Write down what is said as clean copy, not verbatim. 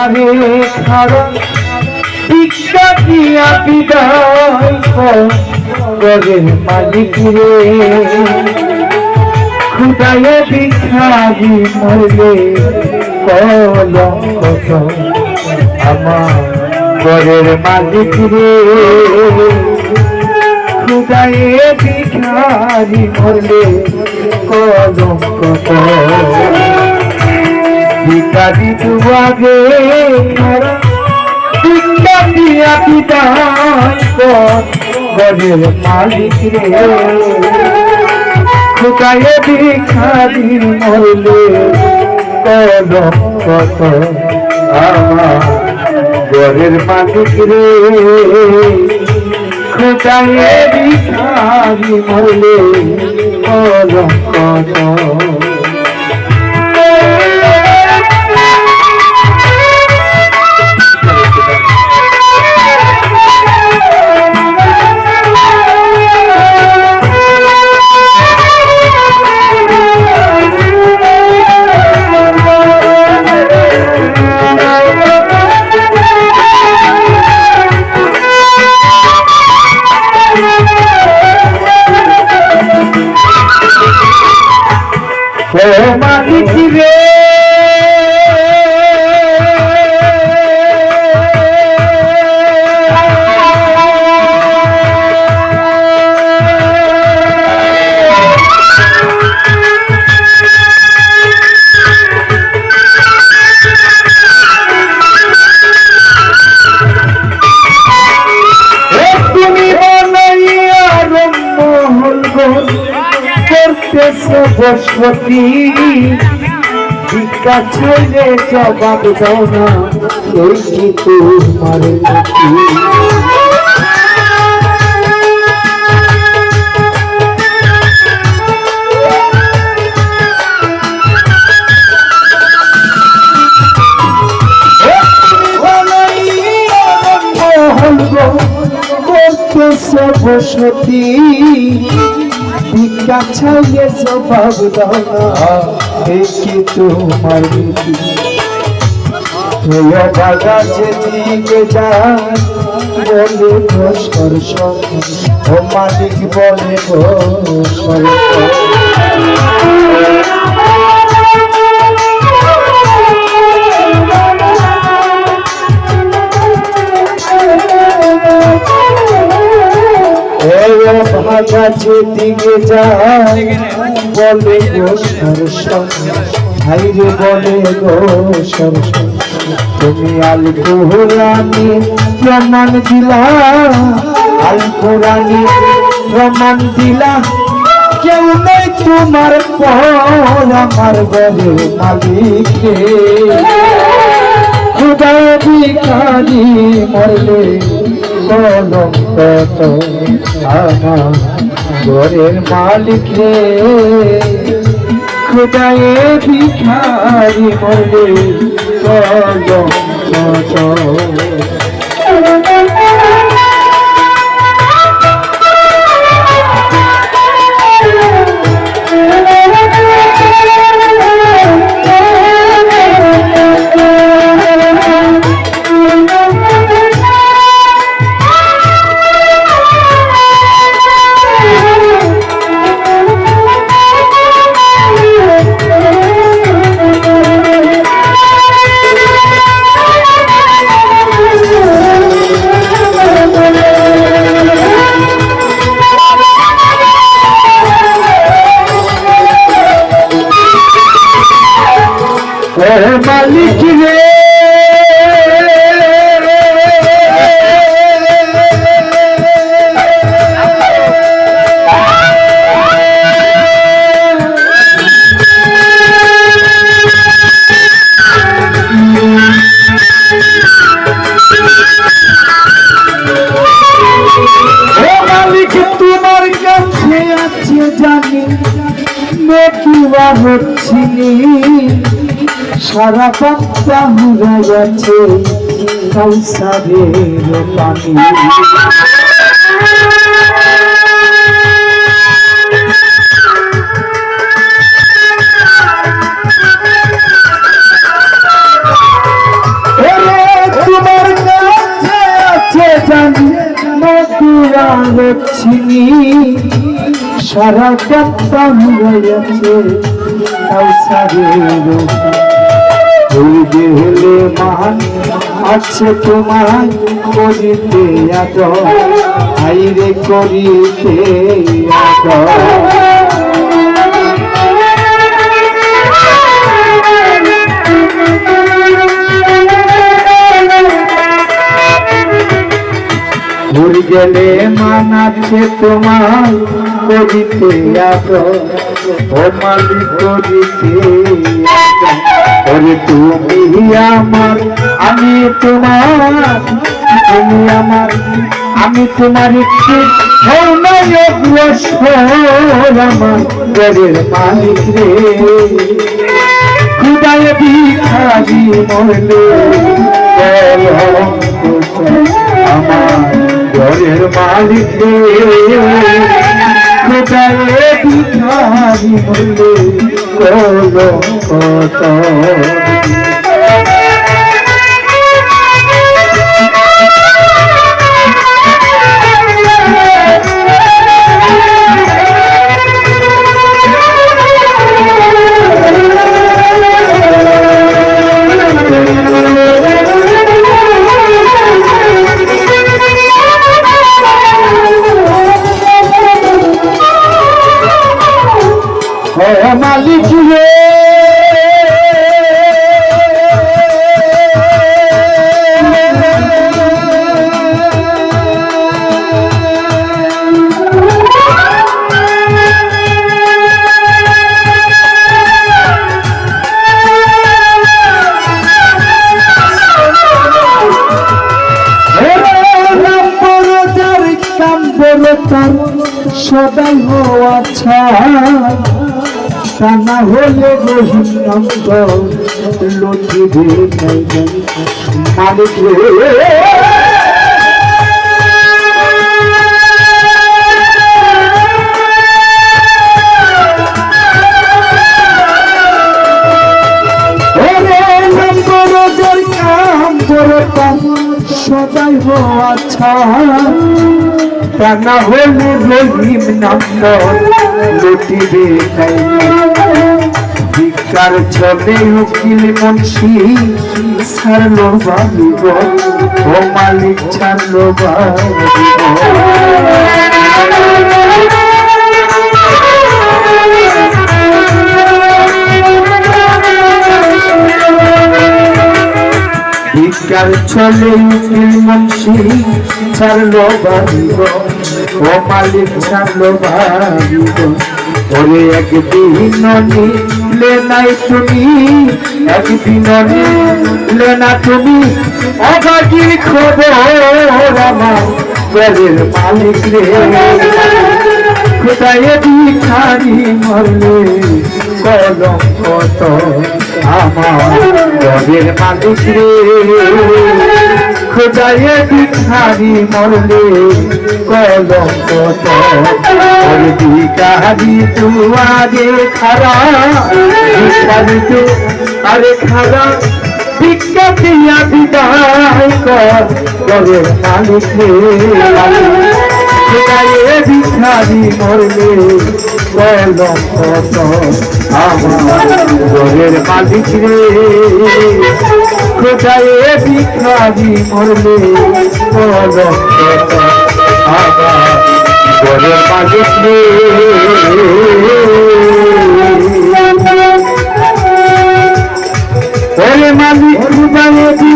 ধারে খাড়া ভিক্ষা দিয়া বিদায় ঘরের মালিক রে খুদায়ে ভিখারি মরলে কলঙ্ক আমার ঘরের মালিক রে খুদায়ে ভিখারি মরলে কলঙ্ক ভিখারি দুয়াগে খাড়া ভিক্ষা দিয়া বিদায় ঘরের মালিক রে খুদায়ে ভিখারি মরলে কলঙ্ক আমার ঘরের মালিক রে খুদায়ে ভিখারি মরলে কলঙ্ক ও মালিক রে তুমি বানাইয়া রম্মহল করতেছ বসতি ভিক্ষা চাইলে জবাব দাও না এই কি তোমার করতেছ বসতি ভিক্ষা চাইলে জবাব দাও না দেখি তোমার নীতি বাগা যেদিকে যায় বলে গো সরসর ও মালিক বলে গো সরসর ভাগা যেদিকে যায় বলে গো সরসর ভাই রে বলে গো সরসর তুমি আল কোরআনি প্রমাণ দিলা আল কোরআনি প্রমাণ দিলা কেউ নেই তোমার পর আমার ঘরের মালিক রে খুদা ভিখারি মরলে কলঙ্ক আমার ঘরের মালিক রে খুদায়ে ভিখারি মরলে কলঙ্ক মালিক রে মালিক তোমার কাছে আছে জানি নতুবা হচ্ছিনি সারা পাত্তা হুড়ে গেছে কাউসারের পানি চিনি সারা গানটা হইয়াছে কাউসারের ওই গেলে মান আছে তোমায় করিতে আদর আইরে করিতে আদর ভুল গেলে মানাচ্ছে তোমার করিতে আদর ও মালিক করিতে ওরে তুমি আমার আমি তোমার তুমি আমার আমি তোমার একটু আমার ঘরের মালিক রে খুদায় ভিখারি মরলে আমার ঘরের মালিক রে খুদায় ভিখারি মরলে কত মালিক রে সদাই হওয়া তা না হলে রহিনন্দ লজিবে মালিক রে সদাই হওয়া তা না হলে রহিম নাম লুটিবে ভিক্ষার ছলে উকিল মুন্সি ছাড়লো বালিব ও মালিক ছাড়লো বালিব ভিক্ষার ছলে উকিল মুন্সি ছাড়লো বালিব ও মালিক ছাড়লো বালিব ওরে একদিন নিলে নাই তুমি একদিন নিলে না তুমি অভাগীর খবর আমার ঘরের মালিক রে কোথায় ভিখারি মরলে কলঙ্ক আমার ঘরের মালিক রে কোথায় ভিখারি মরলে কলঙ্ক ওরে ভিখারি দুয়ারে খারা ভিখারি তো আরে খারা ভিক্ষা দিয়া বিদায় কর ঘরের মালিক রে কোথায় ভিখারি মরলে কলঙ্ক আমার ঘরের মালিক রে কোথায় ভিখারি মরলে কলঙ্ক আমার ঘরের মালিক রে ওরে মালিক খুদায় দি